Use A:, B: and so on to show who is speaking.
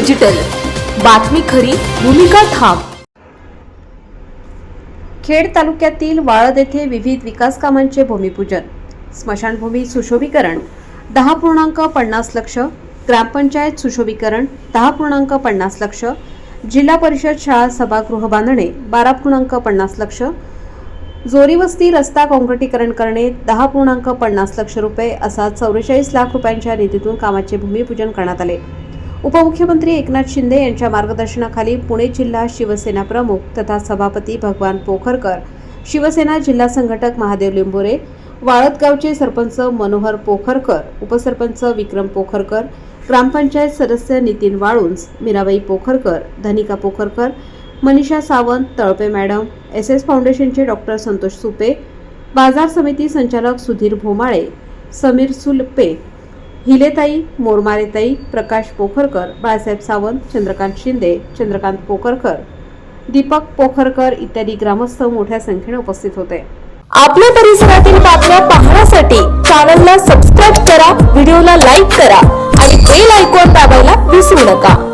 A: Digital, बातमी खरी, भूमिका ठाम। खेड तालुक्यातील वाळद येथे विविध विकास कामांचे भूमिपूजन, स्मशानभूमी सुशोभीकरण 10.50 लाख, ग्रामपंचायत सुशोभीकरण 10.50 लाख, जिल्हा परिषद शाळा सभागृह बांधणे 12.50 लाख, जोरीवस्ती रस्ता काँक्रिटीकरण करणे 10.50 लाख रुपये असा 44 लाख रुपयांच्या निधीतून कामाचे भूमिपूजन करण्यात आले। उपमुख्यमंत्री एकनाथ शिंदे यांच्या मार्गदर्शनाखाली पुणे जिल्हा शिवसेना प्रमुख तथा सभापती भगवान पोखरकर, शिवसेना जिल्हा संघटक महादेव लिंबोरे, वाळद गावचे सरपंच मनोहर पोखरकर, उपसरपंच विक्रम पोखरकर, ग्रामपंचायत सदस्य नितीन वाळुंज, मीराबाई पोखरकर, धनिका पोखरकर, मनीषा सावंत, तळपे मॅडम, SS फाउंडेशनचे डॉक्टर संतोष सुपे, बाजार समिती संचालक सुधीर भोमाळे, समीर सुलपे, हिलेताई, मोरमारेताई, प्रकाश पोखरकर, बाळासाहेब सावंत, चंद्रकांत शिंदे, चंद्रकांत पोखरकर, दीपक पोखरकर इत्यादी ग्रामस्थ मोठ्या संख्येने उपस्थित होते।
B: आपल्या परिसरातील बातम्या पाहण्यासाठी चॅनलला सबस्क्राइब करा, व्हिडिओला लाईक करा आणि बेल आयकॉन दाबायला विसरू नका।